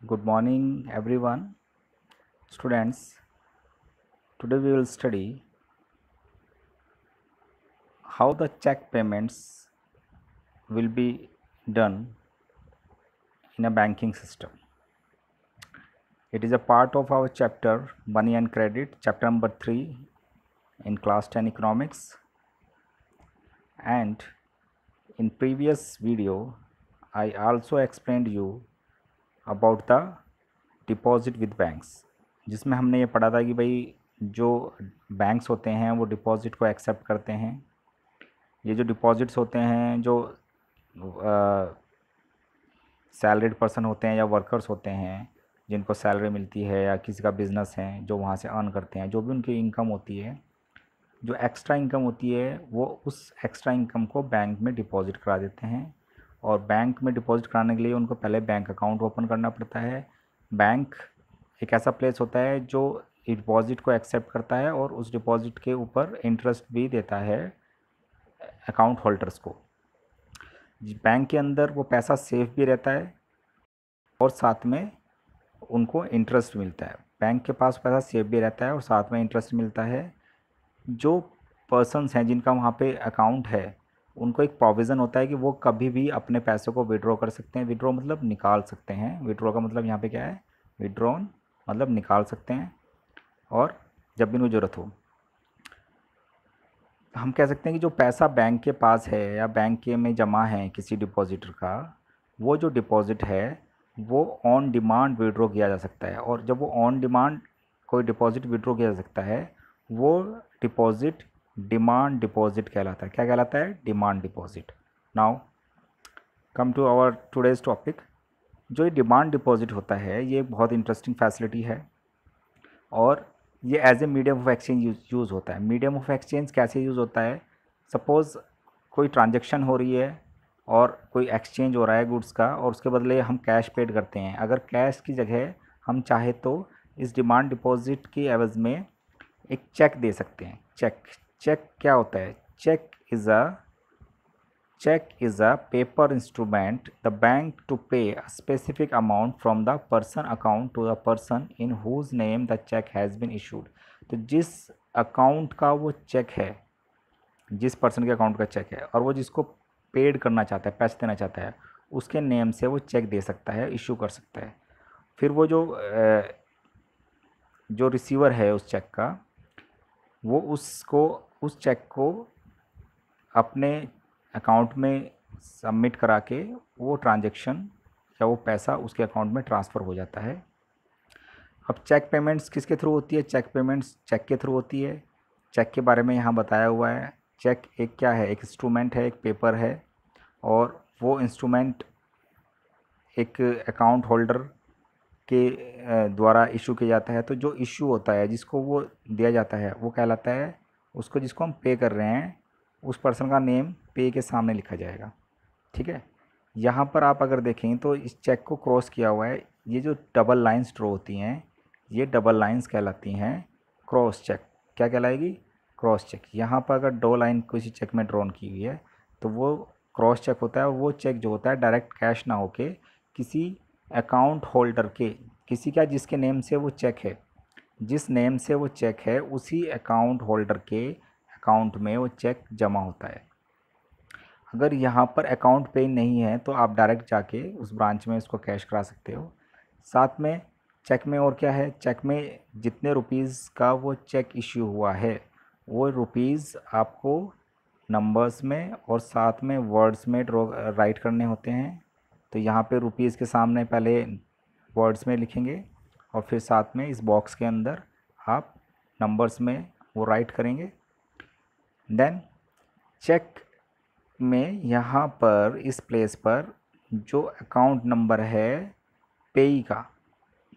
Good morning, everyone. Students, today we will study how the check payments will be done in a banking system. It is a part of our chapter Money and Credit, chapter number 3 in class 10 economics. And in previous video, I also explained you about the deposit with banks, जिसमें हमने ये पढ़ा था कि भाई जो banks होते हैं वो डिपॉजिट को एक्सेप्ट करते हैं। ये जो डिपॉजिट्स होते हैं जो सैलरीड पर्सन होते हैं या वर्कर्स होते हैं जिनको सैलरी मिलती है या किसी का बिज़नेस है जो वहाँ से अर्न करते हैं, जो भी उनकी इनकम होती है, जो एक्स्ट्रा इनकम होती है वो उस एक्स्ट्रा इनकम को बैंक में डिपॉजिट करा देते हैं। और बैंक में डिपॉजिट कराने के लिए उनको पहले बैंक अकाउंट ओपन करना पड़ता है। बैंक एक ऐसा प्लेस होता है जो डिपॉजिट को एक्सेप्ट करता है और उस डिपॉजिट के ऊपर इंटरेस्ट भी देता है अकाउंट होल्डर्स को। बैंक के अंदर वो पैसा सेफ भी रहता है और साथ में उनको इंटरेस्ट मिलता है। बैंक के पास पैसा सेफ भी रहता है और साथ में इंटरेस्ट मिलता है। जो पर्सन्स हैं जिनका वहाँ पे अकाउंट है उनको एक प्रोविज़न होता है कि वो कभी भी अपने पैसों को विड्रॉ कर सकते हैं। विड्रॉ मतलब निकाल सकते हैं। विड्रॉ का मतलब यहाँ पे क्या है, विड्रॉन मतलब निकाल सकते हैं और जब भी उनको ज़रूरत हो। हम कह सकते हैं कि जो पैसा बैंक के पास है या बैंक के में जमा है किसी डिपॉजिटर का, वो जो डिपॉजिट है वो ऑन डिमांड विड्रॉ किया जा सकता है। और जब वो ऑन डिमांड कोई डिपॉजिट विड्रॉ किया जा सकता है वो डिपॉजिट डिमांड डिपॉजिट कहलाता है। क्या कहलाता है? Demand deposit. Now come to our today's topic. जो ये डिमांड डिपॉजिट होता है ये बहुत इंटरेस्टिंग फैसिलिटी है और ये as a medium of exchange use होता है। मीडियम ऑफ एक्सचेंज कैसे यूज़ होता है? सपोज़ कोई ट्रांजैक्शन हो रही है और कोई एक्सचेंज हो रहा है गुड्स का और उसके बदले हम कैश पेड करते हैं। अगर कैश की जगह हम चाहे तो इस डिमांड डिपॉजिट की एवज़ में एक चेक दे सकते हैं। चेक क्या होता है? Check is a paper instrument the bank to pay a specific amount from the person account to the person in whose name the check has been issued। तो जिस अकाउंट का वो चेक है, जिस पर्सन के अकाउंट का check है और वो जिसको पेड करना चाहता है, पैसे देना चाहता है, उसके नेम से वो चेक दे सकता है, इशू कर सकता है। फिर वो जो रिसीवर है उस चेक का, वो उस चेक को अपने अकाउंट में सबमिट करा के वो ट्रांजैक्शन या वो पैसा उसके अकाउंट में ट्रांसफ़र हो जाता है। अब चेक पेमेंट्स किसके थ्रू होती है? चेक पेमेंट्स चेक के थ्रू होती है। चेक के बारे में यहाँ बताया हुआ है। चेक एक क्या है? एक इंस्ट्रूमेंट है, एक पेपर है और वो इंस्ट्रूमेंट एक अकाउंट होल्डर के द्वारा इशू किया जाता है। तो जो इशू होता है, जिसको वो दिया जाता है, वो कहलाता है, उसको जिसको हम पे कर रहे हैं उस पर्सन का नेम पे के सामने लिखा जाएगा। ठीक है। यहाँ पर आप अगर देखें तो इस चेक को क्रॉस किया हुआ है। ये जो डबल लाइंस ड्रॉ होती हैं ये डबल लाइंस कहलाती हैं क्रॉस चेक। क्या कहलाएगी? Cross check. यहाँ पर अगर दो लाइन किसी चेक में ड्रॉन की हुई है तो वो क्रॉस चेक होता है। वो चेक जो होता है डायरेक्ट कैश ना होके किसी अकाउंट होल्डर के, किसी का जिसके नेम से वो चेक है, जिस नेम से वो चेक है उसी अकाउंट होल्डर के अकाउंट में वो चेक जमा होता है। अगर यहाँ पर अकाउंट पे नहीं है तो आप डायरेक्ट जाके उस ब्रांच में उसको कैश करा सकते हो। साथ में चेक में और क्या है? चेक में जितने रुपीज़ का वो चेक इश्यू हुआ है वो रुपीज़ आपको नंबर्स में और साथ में वर्ड्स में राइट करने होते हैं। तो यहाँ पे रुपीज़ के सामने पहले वर्ड्स में लिखेंगे और फिर साथ में इस बॉक्स के अंदर आप नंबर्स में वो राइट करेंगे। देन चेक में यहाँ पर इस प्लेस पर जो अकाउंट नंबर है पेई का,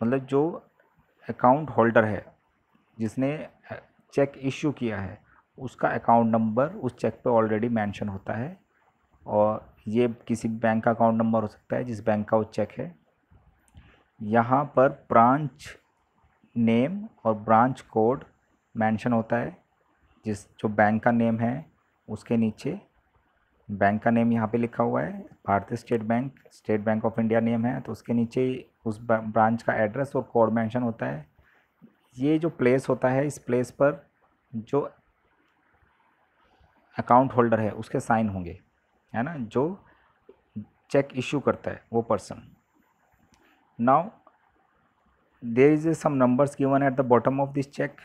मतलब जो अकाउंट होल्डर है जिसने चेक इशू किया है, उसका अकाउंट नंबर उस चेक पे ऑलरेडी मेंशन होता है। और ये किसी बैंक का अकाउंट नंबर हो सकता है जिस बैंक का वो चेक है। यहाँ पर ब्रांच नेम और ब्रांच कोड मेंशन होता है। जो बैंक का नेम है उसके नीचे बैंक का नेम यहाँ पे लिखा हुआ है, भारतीय state bank of India name है, तो उसके नीचे उस ब्रांच का एड्रेस और कोड मेंशन होता है। ये जो प्लेस होता है, इस प्लेस पर जो अकाउंट होल्डर है उसके साइन होंगे, है ना, जो चेक इशू करता है वो person. Now there is some numbers given at the bottom of this check.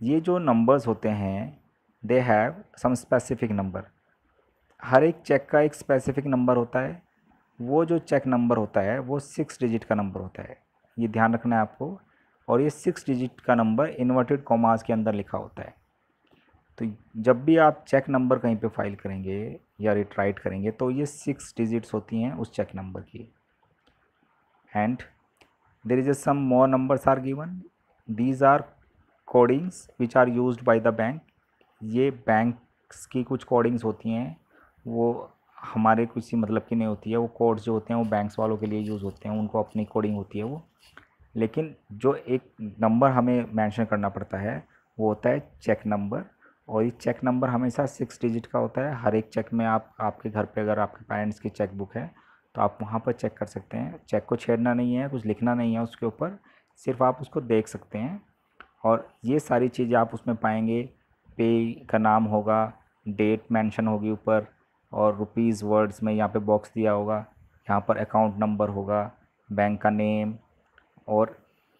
ये जो नंबर्स होते हैं they have some specific number. हर एक चेक का एक स्पेसिफिक नंबर होता है। वो जो चेक नंबर होता है वो 6 डिजिट का नंबर होता है, ये ध्यान रखना है आपको। और ये 6 डिजिट का नंबर इन्वर्टेड कॉमास के अंदर लिखा होता है। तो जब भी आप चेक नंबर कहीं पे फाइल करेंगे या राइट करेंगे तो ये 6 डिजिट्स होती हैं उस चेक नंबर की। And there is some more numbers are given, these are codings which are used by the bank. ये बैंक्स की कुछ कोडिंग्स होती हैं, वो हमारे किसी मतलब की नहीं होती है। वो कोड्स जो होते हैं वो बैंक्स वालों के लिए यूज़ होते हैं, उनको अपनी कोडिंग होती है वो। लेकिन जो एक नंबर हमें मेंशन करना पड़ता है वो होता है चेक नंबर। और ये चेक नंबर हमेशा 6 डिजिट का होता है। हर एक चेक में आप आपके घर पे अगर आपके पेरेंट्स की चेक बुक है तो आप वहाँ पर चेक कर सकते हैं। चेक को छेड़ना नहीं है, कुछ लिखना नहीं है उसके ऊपर, सिर्फ आप उसको देख सकते हैं। और ये सारी चीज़ें आप उसमें पाएंगे। पे का नाम होगा, डेट मेंशन होगी ऊपर, और रुपीज़ वर्ड्स में यहाँ पे बॉक्स दिया होगा। यहाँ पर अकाउंट नंबर होगा, बैंक का नेम, और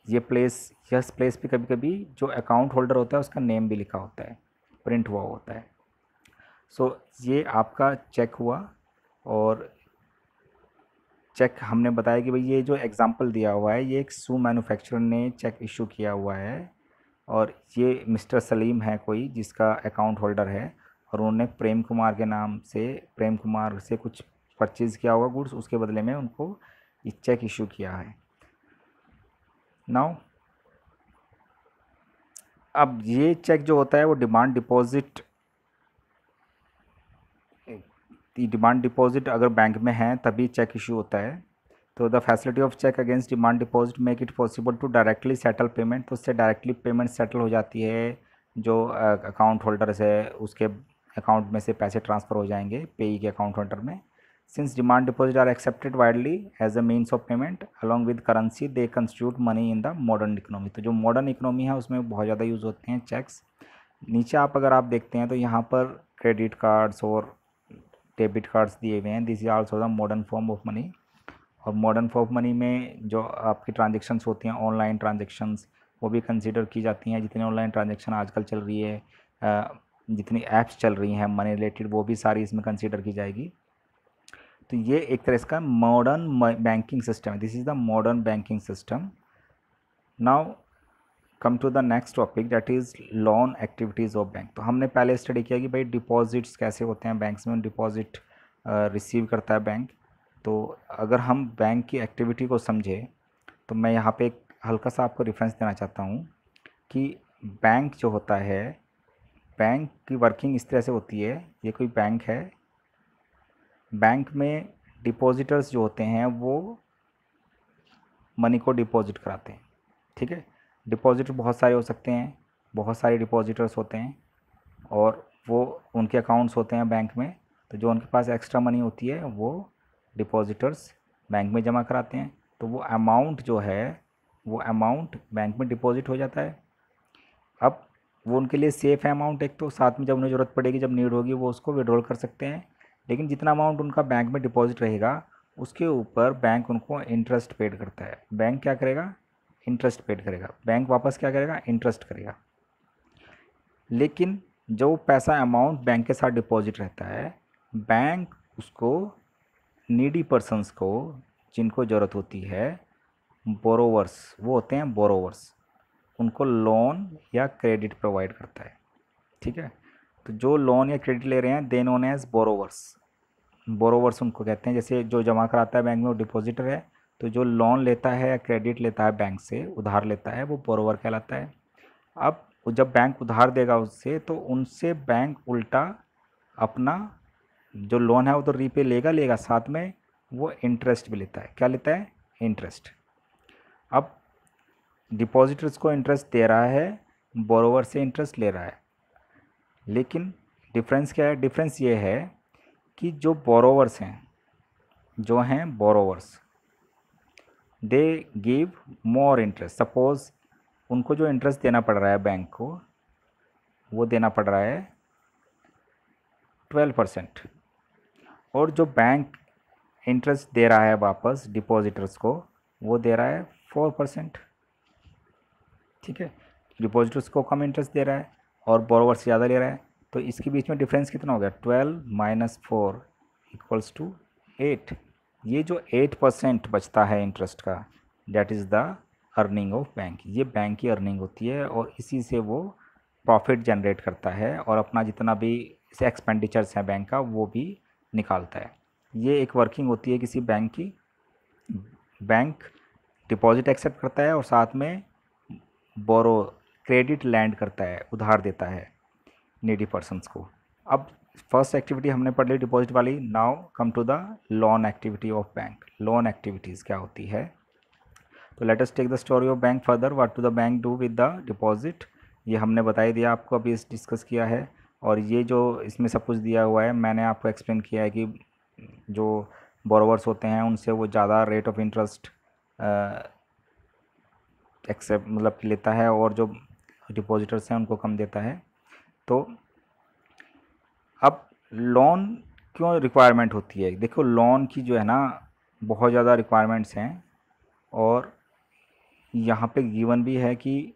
ये प्लेस, यस प्लेस पे कभी कभी जो अकाउंट होल्डर होता है उसका नेम भी लिखा होता है, प्रिंट हुआ होता है। सो ये आपका चेक हुआ। और चेक हमने बताया कि भाई ये जो एग्ज़ाम्पल दिया हुआ है ये एक शू मैन्युफैक्चरर ने चेक इशू किया हुआ है। और ये मिस्टर सलीम है कोई जिसका अकाउंट होल्डर है, और उन्होंने प्रेम कुमार के नाम से, प्रेम कुमार से कुछ परचेज़ किया हुआ गुड्स, उसके बदले में उनको ये चेक इशू किया है। नाउ अब ये चेक जो होता है वो डिमांड डिपॉजिट अगर बैंक में है तभी चेक इशू होता है। तो the facility of cheque against demand deposit make it possible to directly settle payment. तो उससे डायरेक्टली पेमेंट सेटल हो जाती है, जो अकाउंट होल्डर्स है उसके अकाउंट में से पैसे ट्रांसफ़र हो जाएंगे पेई के अकाउंट होल्डर में। Since demand deposit are accepted widely as a means of payment along with currency, they constitute money in the modern economy. तो जो मॉडर्न इकोनॉमी है उसमें बहुत ज़्यादा यूज़ होते हैं चेक्स। नीचे आप अगर आप देखते हैं तो यहाँ पर क्रेडिट कार्ड्स और डेबिट कार्ड्स दिए हुए हैं। This is also the modern form of money. और मॉडर्न फॉर्म ऑफ मनी में जो आपकी ट्रांजेक्शन्स होती हैं, ऑनलाइन ट्रांजेक्शन्स, वो भी कंसीडर की जाती हैं। जितनी ऑनलाइन ट्रांजेक्शन आजकल चल रही है, जितनी ऐप्स चल रही हैं मनी रिलेटेड, वो भी सारी इसमें कंसीडर की जाएगी। तो ये एक तरह इसका मॉडर्न बैंकिंग सिस्टम है। This is the modern banking system. Now come to the next topic, that is loan activities of bank. तो हमने पहले स्टडी किया कि भाई डिपॉजिट्स कैसे होते हैं बैंक्स में, डिपॉजिट रिसीव करता है बैंक। तो अगर हम बैंक की एक्टिविटी को समझें तो मैं यहाँ पे एक हल्का सा आपको रेफरेंस देना चाहता हूँ कि बैंक जो होता है, बैंक की वर्किंग इस तरह से होती है। ये कोई बैंक है, बैंक में डिपॉजिटर्स जो होते हैं वो मनी को डिपॉजिट कराते हैं, ठीक है। डिपॉजिटर बहुत सारे हो सकते हैं, बहुत सारे डिपॉजिटर्स होते हैं, और वो उनके अकाउंट्स होते हैं बैंक में। तो जो उनके पास एक्स्ट्रा मनी होती है वो डिपॉजिटर्स बैंक में जमा कराते हैं। तो वो अमाउंट जो है वो अमाउंट बैंक में डिपॉजिट हो जाता है। अब वो उनके लिए सेफ़ है अमाउंट एक तो, साथ में जब उन्हें ज़रूरत पड़ेगी, जब नीड होगी, वो उसको विड्रॉल कर सकते हैं। लेकिन जितना अमाउंट उनका बैंक में डिपॉजिट रहेगा उसके ऊपर बैंक उनको इंटरेस्ट पेड करता है। बैंक क्या करेगा? इंटरेस्ट पेड करेगा। बैंक वापस क्या करेगा? इंटरेस्ट करेगा। लेकिन जो पैसा अमाउंट बैंक के साथ डिपॉजिट रहता है, बैंक उसको नीडी पर्सन्स को, जिनको ज़रूरत होती है, बोरोवर्स, वो होते हैं बोरोवर्स, उनको लोन या क्रेडिट प्रोवाइड करता है, ठीक है। तो जो लोन या क्रेडिट ले रहे हैं दे नोन एज बोरोवर्स। बोरोवर्स उनको कहते हैं। जैसे जो जमा कराता है बैंक में वो डिपॉजिटर है, तो जो लोन लेता है या क्रेडिट लेता है बैंक से, उधार लेता है, वो बोरोवर कहलाता है। अब जब बैंक उधार देगा उससे, तो उनसे बैंक उल्टा अपना जो लोन है वो तो रीपे लेगा, साथ में वो इंटरेस्ट भी लेता है। क्या लेता है? इंटरेस्ट। अब डिपॉजिटर्स को इंटरेस्ट दे रहा है, बोरोवर से इंटरेस्ट ले रहा है। लेकिन डिफरेंस क्या है? डिफरेंस ये है कि जो बोरोवर्स हैं, जो हैं borrowers, they give more interest. Suppose उनको जो इंटरेस्ट देना पड़ रहा है बैंक को, वो देना पड़ रहा है 12%, और जो बैंक इंटरेस्ट दे रहा है वापस डिपॉजिटर्स को, वो दे रहा है 4%। ठीक है, डिपॉजिटर्स को कम इंटरेस्ट दे रहा है और बोरोवर से ज़्यादा ले रहा है, तो इसके बीच में डिफरेंस कितना हो गया? 12 - 4 इक्वल्स टू 8। ये जो 8% बचता है इंटरेस्ट का, that is the earning of bank. ये बैंक की अर्निंग होती है और इसी से वो प्रॉफिट जनरेट करता है और अपना जितना भी एक्सपेंडिचर्स है बैंक का वो भी निकालता है। ये एक वर्किंग होती है किसी बैंक की। बैंक डिपॉजिट एक्सेप्ट करता है और साथ में बोरो क्रेडिट लैंड करता है, उधार देता है नीडी पर्सन्स को। अब फर्स्ट एक्टिविटी हमने पढ़ ली डिपॉजिट वाली। Now come to the loan activity of bank. Loan activities क्या होती है? तो let us take the story of bank further. What to the bank do with the deposit, ये हमने बता ही दिया आपको, अभी डिस्कस किया है। और ये जो इसमें सब कुछ दिया हुआ है मैंने आपको एक्सप्लेन किया है कि जो बोरोवर्स होते हैं उनसे वो ज़्यादा रेट ऑफ इंटरेस्ट एक्सेप्ट मतलब लेता है और जो डिपॉजिटर्स हैं उनको कम देता है। तो अब लोन क्यों रिक्वायरमेंट होती है? देखो लोन की जो है ना बहुत ज़्यादा रिक्वायरमेंट्स हैं और यहाँ पे गिवन भी है कि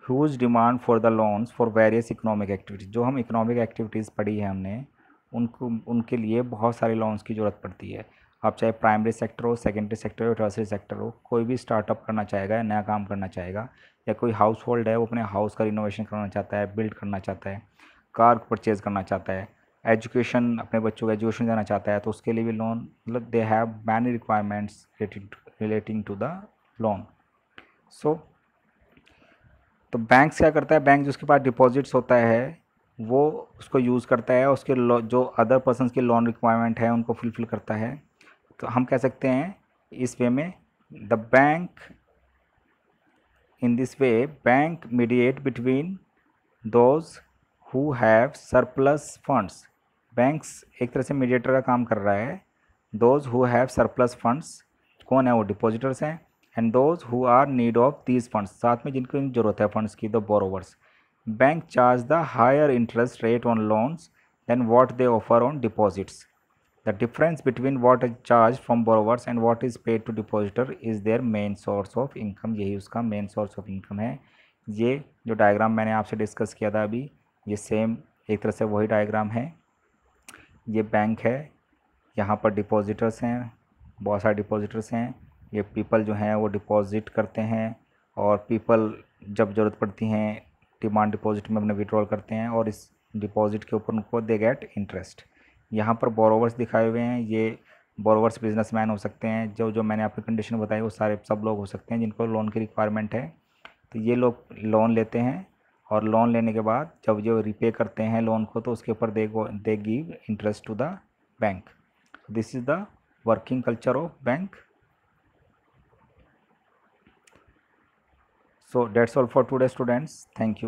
huge demand for the loans for various economic activities. जो हम इकोनॉमिक एक्टिविटीज़ पढ़ी है हमने, उनके लिए बहुत सारे लोन्स की ज़रूरत पड़ती है। आप चाहे प्राइमरी सेक्टर हो, सेकेंडरी सेक्टर हो, टर्सरी सेक्टर हो, कोई भी स्टार्टअप करना चाहेगा या नया काम करना चाहेगा, या कोई हाउस होल्ड है वो अपने हाउस का रिनोवेशन करना चाहता है, बिल्ड करना चाहता है, कार परचेज़ करना चाहता है, एजुकेशन अपने बच्चों को एजुकेशन देना चाहता है, तो उसके लिए भी लोन, मतलब they have many requirements relating to the loan. So तो बैंक क्या करता है? बैंक जिसके पास डिपॉजिट्स होता है वो उसको यूज़ करता है, उसके जो अदर पर्सन्स की लोन रिक्वायरमेंट है उनको फुलफ़िल करता है। तो हम कह सकते हैं इस वे में, the bank in this way bank mediate between those who have surplus funds. Banks एक तरह से मीडिएटर का काम कर रहा है। Those who have surplus funds कौन है? वो डिपॉजिटर्स हैं। And those who are need of these funds, साथ में जिनको ज़रूरत है फंड्स की, the borrowers. Bank charge the higher interest rate on loans than what they offer on deposits. The difference between what is charged from borrowers and what is paid to depositor is their main source of income। यही उसका main source of income है। ये जो diagram मैंने आपसे discuss किया था अभी, ये सेम एक तरह से वही डायग्राम है। ये बैंक है, यहाँ पर डिपॉजिटर्स हैं, बहुत सारे डिपॉजिटर्स हैं। ये पीपल जो हैं वो डिपॉजिट करते हैं और पीपल जब ज़रूरत पड़ती हैं डिमांड डिपॉजिट में अपने विड्रॉल करते हैं और इस डिपॉजिट के ऊपर उनको दे गेट इंटरेस्ट। यहाँ पर बोरोवर्स दिखाए हुए हैं। ये बोरोवर्स बिजनेसमैन हो सकते हैं, जो मैंने आपको कंडीशन बताई वो सारे सब लोग हो सकते हैं जिनको लोन की रिक्वायरमेंट है। तो ये लोग लोन लेते हैं और लोन लेने के बाद जब जो रिपे करते हैं लोन को, तो उसके ऊपर they give interest to the bank. This is the working culture of bank. So that's all for today students. Thank you.